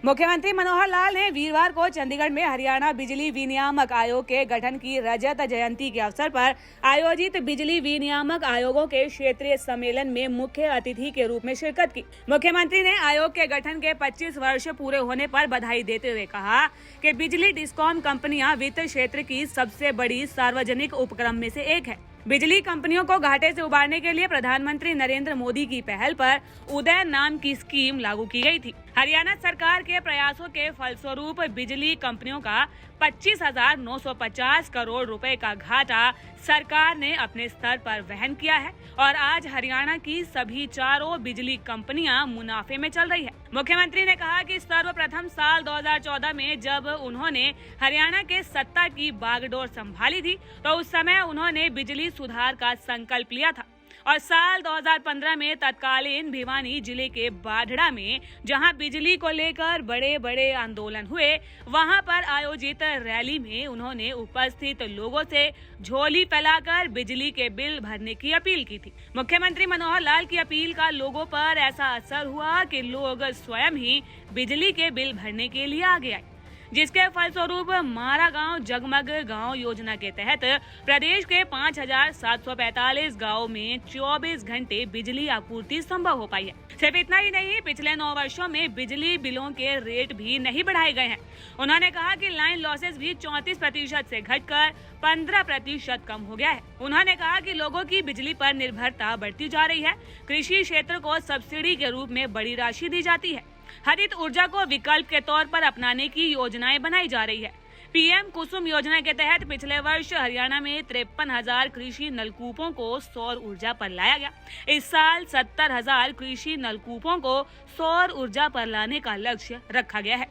मुख्यमंत्री मनोहर लाल ने वीरवार को चंडीगढ़ में हरियाणा बिजली विनियामक आयोग के गठन की रजत जयंती के अवसर पर आयोजित बिजली विनियामक आयोगों के क्षेत्रीय सम्मेलन में मुख्य अतिथि के रूप में शिरकत की। मुख्यमंत्री ने आयोग के गठन के 25 वर्ष पूरे होने पर बधाई देते हुए कहा कि बिजली डिस्कॉम कंपनियां वित्त क्षेत्र की सबसे बड़ी सार्वजनिक उपक्रम में से एक है। बिजली कंपनियों को घाटे से उबारने के लिए प्रधानमंत्री नरेंद्र मोदी की पहल पर उदय नाम की स्कीम लागू की गई थी। हरियाणा सरकार के प्रयासों के फलस्वरूप बिजली कंपनियों का 25,950 करोड़ रुपए का घाटा सरकार ने अपने स्तर पर वहन किया है और आज हरियाणा की सभी चारों बिजली कंपनियां मुनाफे में चल रही है। मुख्यमंत्री ने कहा कि सर्वप्रथम साल 2014 में जब उन्होंने हरियाणा के सत्ता की बागडोर संभाली थी तो उस समय उन्होंने बिजली सुधार का संकल्प लिया था और साल 2015 में तत्कालीन भिवानी जिले के बाढ़ड़ा में जहां बिजली को लेकर बड़े बड़े आंदोलन हुए, वहां पर आयोजित रैली में उन्होंने उपस्थित लोगों से झोली फैलाकर बिजली के बिल भरने की अपील की थी। मुख्यमंत्री मनोहर लाल की अपील का लोगों पर ऐसा असर हुआ कि लोग स्वयं ही बिजली के बिल भरने के लिए आगे आए, जिसके फलस्वरूप मारा गांव जगमग गांव योजना के तहत प्रदेश के 5,745 गांवों में 24 घंटे बिजली आपूर्ति संभव हो पाई है। सिर्फ इतना ही नहीं, पिछले 9 वर्षों में बिजली बिलों के रेट भी नहीं बढ़ाए गए हैं। उन्होंने कहा कि लाइन लॉसेस भी 34% से घटकर 15% कम हो गया है। उन्होंने कहा कि लोगों की बिजली पर निर्भरता बढ़ती जा रही है। कृषि क्षेत्र को सब्सिडी के रूप में बड़ी राशि दी जाती है। हरित ऊर्जा को विकल्प के तौर पर अपनाने की योजनाएं बनाई जा रही है। पीएम कुसुम योजना के तहत पिछले वर्ष हरियाणा में 53,000 कृषि नलकूपों को सौर ऊर्जा पर लाया गया। इस साल 70,000 कृषि नलकूपों को सौर ऊर्जा पर लाने का लक्ष्य रखा गया है।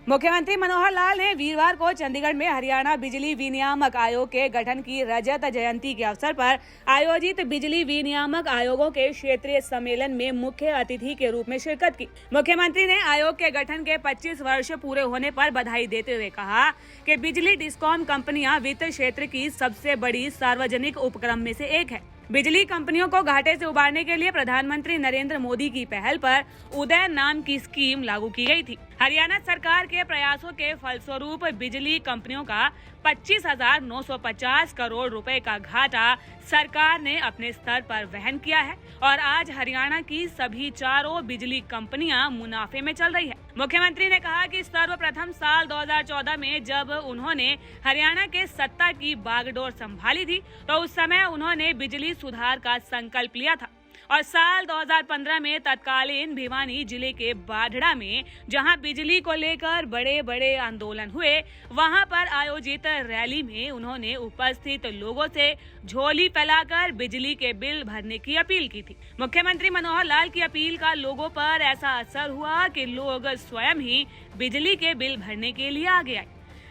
मुख्यमंत्री मनोहर लाल ने वीरवार को चंडीगढ़ में हरियाणा बिजली विनियामक आयोग के गठन की रजत जयंती के अवसर पर आयोजित बिजली विनियामक आयोगों के क्षेत्रीय सम्मेलन में मुख्य अतिथि के रूप में शिरकत की। मुख्यमंत्री ने आयोग के गठन के 25 वर्ष पूरे होने पर बधाई देते हुए कहा कि बिजली डिस्कॉम कंपनियां वित्त क्षेत्र की सबसे बड़ी सार्वजनिक उपक्रम में से एक है। बिजली कंपनियों को घाटे से उबारने के लिए प्रधानमंत्री नरेंद्र मोदी की पहल पर उदय नाम की स्कीम लागू की गई थी। हरियाणा सरकार के प्रयासों के फलस्वरूप बिजली कंपनियों का 25,950 करोड़ रुपए का घाटा सरकार ने अपने स्तर पर वहन किया है और आज हरियाणा की सभी चारों बिजली कंपनियां मुनाफे में चल रही है। मुख्यमंत्री ने कहा कि सर्वप्रथम साल 2014 में जब उन्होंने हरियाणा के सत्ता की बागडोर संभाली थी तो उस समय उन्होंने बिजली सुधार का संकल्प लिया था और साल 2015 में तत्कालीन भिवानी जिले के बाढ़ड़ा में जहां बिजली को लेकर बड़े बड़े आंदोलन हुए, वहां पर आयोजित रैली में उन्होंने उपस्थित लोगों से झोली फैलाकर बिजली के बिल भरने की अपील की थी। मुख्यमंत्री मनोहर लाल की अपील का लोगों पर ऐसा असर हुआ कि लोग स्वयं ही बिजली के बिल भरने के लिए आगे आए,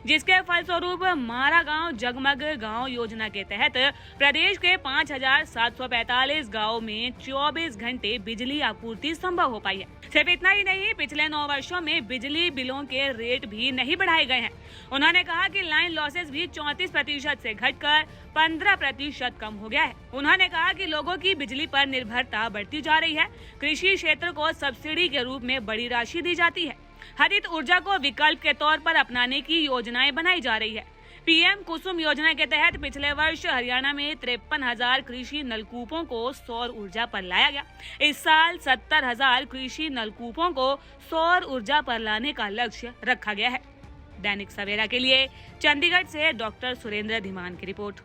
जिसके फलस्वरूप मारा गांव जगमग गांव योजना के तहत प्रदेश के 5,745 गांवों में 24 घंटे बिजली आपूर्ति संभव हो पाई है। सिर्फ इतना ही नहीं, पिछले 9 वर्षों में बिजली बिलों के रेट भी नहीं बढ़ाए गए हैं। उन्होंने कहा कि लाइन लॉसेस भी 34% से घटकर 15% कम हो गया है। उन्होंने कहा कि लोगों की बिजली पर निर्भरता बढ़ती जा रही है। कृषि क्षेत्र को सब्सिडी के रूप में बड़ी राशि दी जाती है। हरित ऊर्जा को विकल्प के तौर पर अपनाने की योजनाएं बनाई जा रही है। पीएम कुसुम योजना के तहत पिछले वर्ष हरियाणा में 53,000 कृषि नलकूपों को सौर ऊर्जा पर लाया गया। इस साल 70,000 कृषि नलकूपों को सौर ऊर्जा पर लाने का लक्ष्य रखा गया है। दैनिक सवेरा के लिए चंडीगढ़ से डॉक्टर सुरेंद्र धीमान की रिपोर्ट।